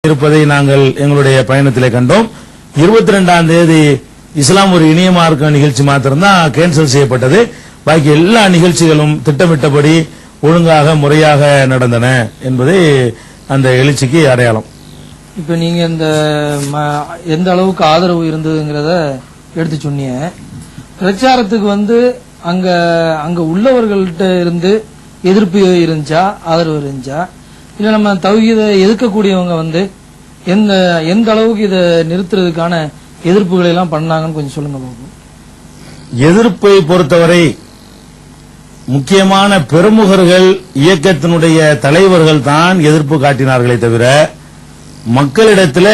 இருப்பதை நாங்கள் எங்களுடைய பயணத்திலே கண்டோம். 22ஆம் தேதி இஸ்லாம் ஒரு இணைய மார்க்க நிகழ்ச்சி மாத்திரம்தான் கேன்சல் செய்யப்பட்டது. பாக்கி எல்லா நிகழ்ச்சிகளும் திட்டமிட்டபடி ஒழுங்காக முறையாக நடந்தன என்பதை அந்த எழுச்சிக்கு அடையாளம். இப்ப நீங்க இந்த எந்த அளவுக்கு ஆதரவு இருந்ததுங்கிறத எடுத்து சொன்னீங்க. பிரச்சாரத்துக்கு அங்க உள்ளவர்கள்ட்ட இருந்து எதிர்ப்பு இருந்துச்சா, ஆதரவு இருந்துச்சா, இல்ல நம்ம தௌஹீதை எதிர்க்கக்கூடியவங்க எந்த அளவுக்கு இதை நிறுத்துறதுக்கான எதிர்ப்புகளை எல்லாம் பண்ணாங்கன்னு கொஞ்சம் சொல்லுங்க பாப்போம். எதிர்ப்பை பொறுத்தவரை முக்கியமான பெருமுகர்கள், இயக்கத்தினுடைய தலைவர்கள் தான் எதிர்ப்பு காட்டினார்களே தவிர மக்களிடத்தில்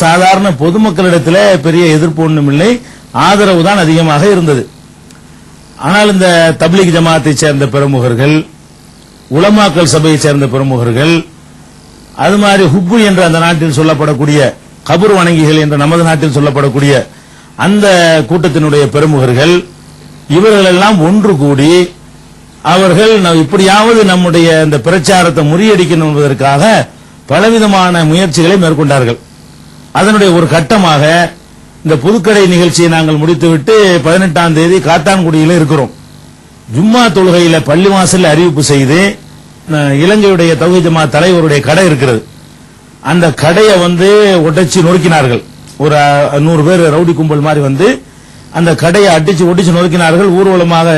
சாதாரண பொதுமக்களிடத்தில் பெரிய எதிர்ப்பு ஒன்றும் இல்லை, ஆதரவு தான் அதிகமாக இருந்தது. ஆனால் இந்த தப்லீக் ஜமாத்தை சேர்ந்த பெருமுகர்கள், உலமாக்கல் சபையை சேர்ந்த பெருமுகர்கள், அது மாதிரி ஹுப்பு என்ற அந்த நாட்டில் சொல்லப்படக்கூடிய கபர் வணங்கிகள் என்ற நமது நாட்டில் சொல்லப்படக்கூடிய அந்த கூட்டத்தினுடைய பெருமுகர்கள், இவர்கள் எல்லாம் ஒன்று கூடி அவர்கள் இப்படியாவது நம்முடைய இந்த பிரச்சாரத்தை முறியடிக்கணும் என்பதற்காக பலவிதமான முயற்சிகளை மேற்கொண்டார்கள். அதனுடைய ஒரு கட்டமாக இந்த புதுக்கடை நிகழ்ச்சியை நாங்கள் முடித்துவிட்டு 18ஆம் தேதி காத்தான்குடியில் இருக்கிறோம். ஜும்மா தொழுகையில பள்ளிவாசல் அறிவிப்பு செய்து இலங்கையுடைய தௌஹீத் ஜமாத் தலைவருடைய கடை இருக்கிறது, அந்த கடையை உடைச்சு நொறுக்கினார்கள். ஒரு 100 பேர் ரவுடி கும்பல் மாதிரி அந்த கடையை அடிச்சு ஒடிச்சு நொறுக்கினார்கள். ஊர்வலமாக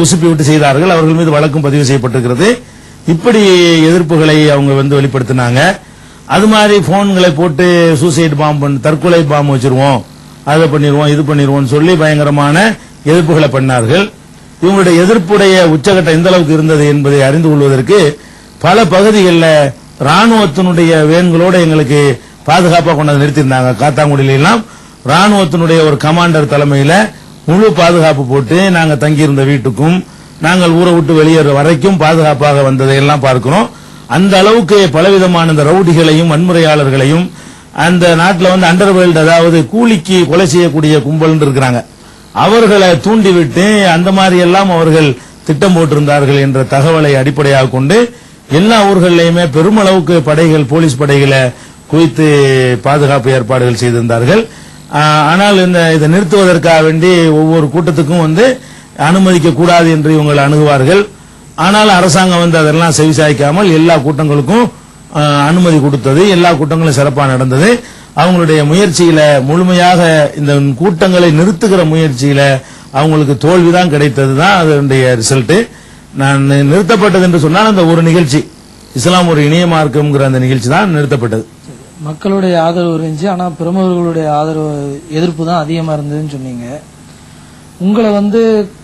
உசுப்பி விட்டு செய்தார்கள். அவர்கள் மீது வழக்கும் பதிவு செய்யப்பட்டிருக்கிறது. இப்படி எதிர்ப்புகளை அவங்க வெளிப்படுத்தினாங்க. அது மாதிரி போன்களை போட்டு சூசைட் பாம்பு, தற்கொலை பாம்பு வச்சிருவோம், அதை பண்ணிடுவோம், இது பண்ணிடுவோம் சொல்லி பயங்கரமான எதிர்ப்புகளை பண்ணார்கள். இவங்களுடைய எதிர்ப்புடைய உச்சகட்டம் எந்த அளவுக்கு இருந்தது என்பதை அறிந்து கொள்வதற்கு பல பகுதிகளில் ராணுவத்தினுடைய வேன்களோடு எங்களுக்கு பாதுகாப்பாக கொண்டாந்து நிறுத்தியிருந்தாங்க. காத்தாங்குடியில எல்லாம் ராணுவத்தினுடைய ஒரு கமாண்டர் தலைமையில முழு பாதுகாப்பு போட்டு நாங்கள் தங்கியிருந்த வீட்டுக்கும் நாங்கள் ஊரை விட்டு வெளியேற வரைக்கும் பாதுகாப்பாக வந்ததை எல்லாம் பார்க்கிறோம். அந்த அளவுக்கு பலவிதமான இந்த ரவுடிகளையும் வன்முறையாளர்களையும் அந்த நாட்டில் அண்டர்வேல்டு, அதாவது கூலிக்கு கொலை செய்யக்கூடிய கும்பல் இருக்கிறாங்க, அவர்களை தூண்டிவிட்டு அந்த மாதிரி எல்லாம் அவர்கள் திட்டம் போட்டிருந்தார்கள் என்ற தகவலை அடிப்படையாக கொண்டு எல்லா ஊர்களிலுமே பெருமளவுக்கு படைகள், போலீஸ் படைகளை குவித்து பாதுகாப்பு ஏற்பாடுகள் செய்திருந்தார்கள். ஆனால் இதை நிறுத்துவதற்காக வேண்டி ஒவ்வொரு கூட்டத்துக்கும் அனுமதிக்க கூடாது என்று இவங்களை அணுகுவார்கள். ஆனால் அரசாங்கம் அதெல்லாம் செவிசாய்க்காமல் எல்லா கூட்டங்களுக்கும் அனுமதி கொடுத்தது. எல்லா கூட்டங்களும் சிறப்பாக நடந்தது. அவங்களுடைய முயற்சியில முழுமையாக இந்த கூட்டங்களை நிறுத்துகிற முயற்சியில அவங்களுக்கு தோல்விதான் கிடைத்தது தான் அதனுடைய ரிசல்ட். நான் நிறுத்தப்பட்டது என்று சொன்னால் அந்த ஒரு நிகழ்ச்சி, இஸ்லாம் ஒரு இணைய மார்க்கம்ங்கிற அந்த நிகழ்ச்சி தான் நிறுத்தப்பட்டது. மக்களுடைய ஆதரவு இருந்துச்சு, ஆனா பிரமுகர்களுடைய ஆதரவு எதிர்ப்பு தான் அதிகமா இருந்ததுன்னு சொன்னீங்க. உங்களை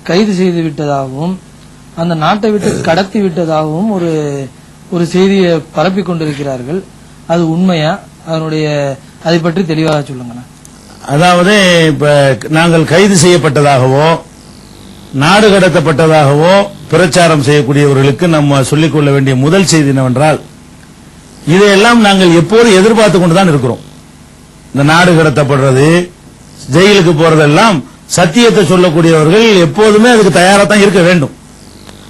கைது செய்து விட்டதாகவும் அந்த நாட்டை விட்டு கடத்தி விட்டதாகவும் ஒரு செய்தியை பரப்பி கொண்டிருக்கிறார்கள். அது உண்மையா? அதை பற்றி தெளிவாக சொல்லுங்க. அதாவது இப்ப நாங்கள் கைது செய்யப்பட்டதாகவோ நாடு கடத்தப்பட்டதாகவோ பிரச்சாரம் செய்யக்கூடியவர்களுக்கு நம்ம சொல்லிக்கொள்ள வேண்டிய முதல் செய்தி என்னவென்றால், இதையெல்லாம் நாங்கள் எப்போதும் எதிர்பார்த்து கொண்டுதான் இருக்கிறோம். இந்த நாடு கடத்தப்படுறது, ஜெயிலுக்கு போறதெல்லாம் சத்தியத்தை சொல்லக்கூடியவர்கள் எப்போதுமே அதுக்கு தயாரா தான் இருக்க வேண்டும்.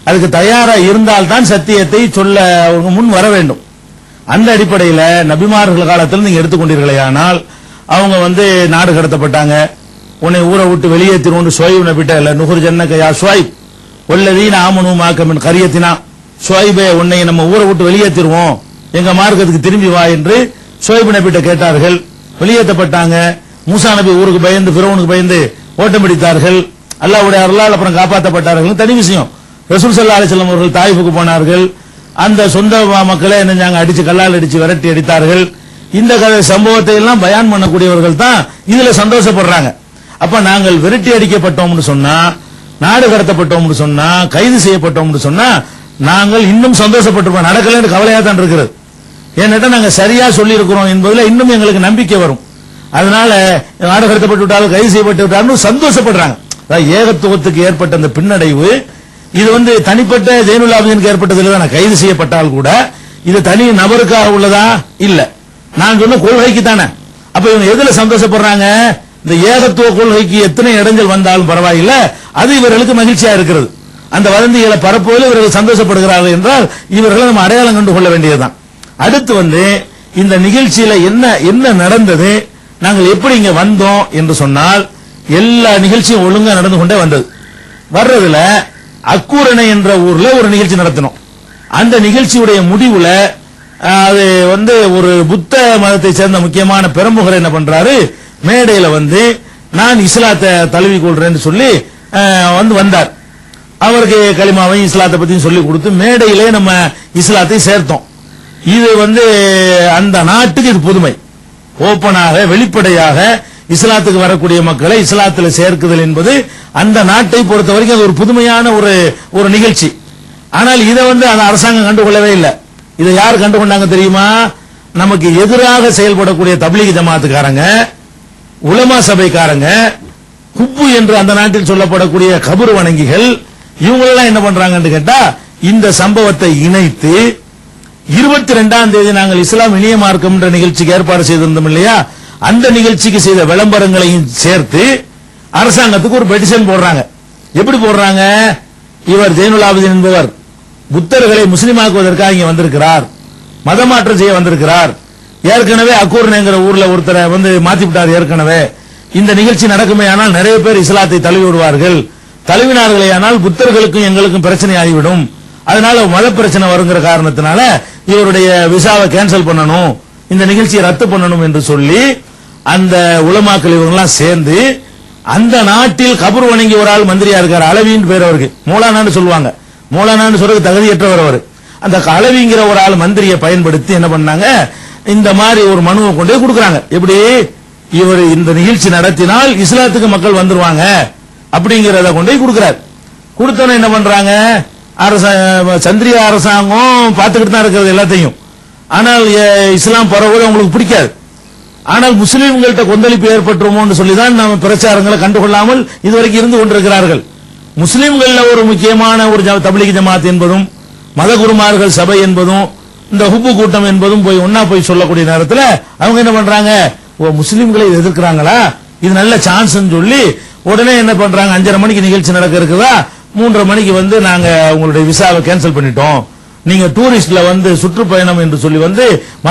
அதுக்கு தயாரா இருந்தால்தான் சத்தியத்தை சொல்ல அவங்க முன் வர வேண்டும். அந்த அடிப்படையில் நபிமார்கள் காலத்தில் நீங்க எடுத்துக்கொண்டீர்களே, ஆனால் அவங்க நாடு கடத்தப்பட்டாங்க, உன்னை ஊரை விட்டு வெளியேற்றினோன்னு ஷுவைப் நபிட்ட இல்ல நுகர் ஜன்னகையா ஷுவைப் ஒல்லதீன ஆமனு மாக்கமின் கரியத்தினா, ஷுவைபே உன்னை நம்ம ஊரை விட்டு வெளியேற்றிடுவோம், எங்க மார்க்கத்துக்கு திரும்பி வா என்று ஷுவைப் நபிட்ட கேட்டார்கள். வெளியேற்றப்பட்டாங்க. மூசா நபி ஊருக்கு பயந்து, ஃபிரௌனுக்கு பயந்து ஓட்டம் பிடித்தார்கள். அல்லாஹ்வுடைய அருளால் அப்புறம் காப்பாற்றப்பட்டார்கள், தனி விஷயம். ரசூல் ஸல்லல்லாஹு அலைஹி வஸல்லம் அவர்கள் தாயிஃபுக்கு போனார்கள். அந்த சொந்த மக்களை அடிச்சு கல்லால் அடிச்சு விரட்டி அடித்தார்கள். இந்த சம்பவத்தை எல்லாம் பயான் பண்ணக்கூடியவர்கள் தான் இதுல சந்தோஷப்படுறாங்க. அப்ப நாங்கள் விரட்டி அடிக்கப்பட்டோம்னு சொன்னா, நாடு கடத்தப்பட்டோம்னு சொன்னா, கைது செய்யப்பட்டோம்னு சொன்னா நாங்கள் இன்னும் சந்தோஷப்பட்டிருப்போம். நடக்கலன்னு கவலையா தான் இருக்கிறது. ஏன்னா நாங்க சரியா சொல்லி இருக்கிறோம் என்பதுல இன்னும் எங்களுக்கு நம்பிக்கை வரும். அதனால நாடு கடத்தப்பட்டு விட்டாலும் கைது செய்யப்பட்டு விட்டாலும் சந்தோஷப்படுறாங்க. ஏகத்துவத்துக்கு ஏற்பட்ட அந்த பின்னடைவு இது தனிப்பட்ட ஜெயினுல் ஆபிதீனுக்கு ஏற்பட்டதில்லை. கைது செய்யப்பட்டால் கூட இது தனி நபருக்காக உள்ளதா? இல்ல, நான் சொன்ன கொள்கைக்கு தானே. அப்ப இவங்க எதுல சந்தோஷப்படுறாங்க? இந்த ஏகத்துவ கொள்கைக்கு எத்தனை இடைஞ்சல் வந்தாலும் பரவாயில்ல, அது இவர்களுக்கு மகிழ்ச்சியா இருக்கிறது. அந்த வதந்திகளை பரப்புவதில் இவர்கள் சந்தோஷப்படுகிறார்கள் என்றால் இவர்களை நம்ம அடையாளம் கண்டு கொள்ள வேண்டியதுதான். அடுத்து இந்த நிகழ்ச்சியில என்ன நடந்தது, நாங்கள் எப்படி இங்க வந்தோம் என்று சொன்னால், எல்லா நிகழ்ச்சியும் ஒழுங்கா நடந்து கொண்டே வந்தது. வர்றதுல அக்கூரணை என்ற ஊர்ல ஒரு நிகழ்ச்சி நடத்தினோம். அந்த நிகழ்ச்சியுடைய முடிவுல அது ஒரு புத்த மதத்தை சேர்ந்த முக்கியமான பிரமுகர் என்ன பண்றாரு, மேடையில நான் இஸ்லாத்தை தழுவி கொள்றேன்னு சொல்லி வந்தார். அவருக்கு கலிமாவையும் இஸ்லாத்தை பத்தியும் சொல்லி கொடுத்து மேடையிலே நம்ம இஸ்லாத்தை சேர்த்தோம். இது அந்த நாட்டுக்கு இது புதுமை. ஓப்பனாக வெளிப்படையாக இஸ்லாத்துக்கு வரக்கூடிய மக்களை இஸ்லாத்தில் சேர்க்குதல் என்பது அந்த நாட்டை பொறுத்த வரைக்கும் அது ஒரு புதுமையான ஒரு நிகழ்ச்சி. ஆனால் இதை அந்த அரசாங்கம் கண்டுகொள்ளவே இல்லை. இதை யார் கண்டுகொண்டாங்க தெரியுமா? நமக்கு எதிராக செயல்படக்கூடிய தப்லீக் ஜமாத்துக்காரங்க, உலமா சபைக்காரங்க, குப்பு என்று அந்த நாட்டில் சொல்லப்படக்கூடிய கபர் வணங்கிகள், இவங்களெல்லாம் என்ன பண்றாங்கன்னு கேட்டா, இந்த சம்பவத்தை இணைத்து 22ஆம் தேதி நாங்கள் இஸ்லாம் இணைய மார்க்கம் என்ற நிகழ்ச்சிக்கு ஏற்பாடு செய்திருந்தோம் இல்லையா, அந்த நிகழ்ச்சிக்கு செய்த விளம்பரங்களையும் சேர்த்து அரசாங்கத்துக்கு ஒரு பெட்டிஷன் போடுறாங்க. எப்படி போடுறாங்க? இவர் ஜெயினுல் ஆபிதீன் என்பவர் புத்தர்களை முஸ்லிமாக்குவதற்காக இங்க வந்திருக்கிறார், மதமாற்றம் செய்ய வந்திருக்கிறார். ஏற்கனவே அக்கூர்னேங்கிற ஊர்ல ஒருத்தரை மாத்தி விட்டார். ஏற்கனவே இந்த நிகழ்ச்சி நடக்குமே ஆனால் நிறைய பேர் இஸ்லாத்தை தழுவி விடுவார்கள். தழுவினார்களே ஆனால் புத்தர்களுக்கும் எங்களுக்கும் பிரச்சனை ஆகிவிடும். அதனால மத பிரச்சனை வருங்கிற காரணத்தினால இவருடைய விசாவை கேன்சல் பண்ணணும், இந்த நிகழ்ச்சியை ரத்து பண்ணணும் என்று சொல்லி அந்த உலமாக்கள் இவங்கெல்லாம் சேர்ந்து அந்த நாட்டில் கபர் வணங்கி ஒரு ஆள் மந்திரியா இருக்காரு, அளவின்னு பேர் அவருக்கு, மௌலானான்னு சொல்லுவாங்க. மௌலானான்னு சொல்றது தகுதியற்றவர் அவர். அந்த அளவிங்கிற ஒரு ஆள் மந்திரியை பயன்படுத்தி என்ன பண்ணாங்க, இந்த மாதிரி ஒரு மனுவை கொண்டே கொடுக்கறாங்க. எப்படி இவர் இந்த நிகழ்ச்சி நடத்தினால் இஸ்லாத்துக்கு மக்கள் வந்துருவாங்க அப்படிங்கறத கொண்டே கொடுக்கிறார். கொடுத்தோன்னு என்ன பண்றாங்க, சந்திரிய அரசாங்கம் பார்த்துக்கிட்டு தான் இருக்கிறது எல்லாத்தையும். ஆனால் இஸ்லாம் பரவுவது அவங்களுக்கு பிடிக்காது. ஆனால் முஸ்லீம்கள்ட்ட கொந்தளிப்பு ஏற்பட்டுருமோன்னு சொல்லிதான் நம்ம பிரச்சாரங்களை கண்டுகொள்ளாமல் இதுவரைக்கும் இருந்து கொண்டிருக்கிறார்கள். முஸ்லீம்கள்ல ஒரு முக்கியமான ஒரு தப்லீக் ஜமாத் என்பதும் மத குருமார்கள் சபை என்பதும் இந்த ஹுப்பு கூட்டம் என்பதும் ஒன்னா போய் சொல்லக்கூடிய நேரத்தில் அவங்க என்ன பண்றாங்க, முஸ்லீம்களை எதிர்க்கிறாங்களா, இது நல்ல சான்ஸ் சொல்லி உடனே என்ன பண்றாங்க, 5:30 மணிக்கு நிகழ்ச்சி நடக்க இருக்குதா, 3:30 மணிக்கு நாங்க உங்களுடைய விசாவை கேன்சல் பண்ணிட்டோம், நீங்க டூரிஸ்ட்ல சுற்றுப்பயணம் என்று சொல்லி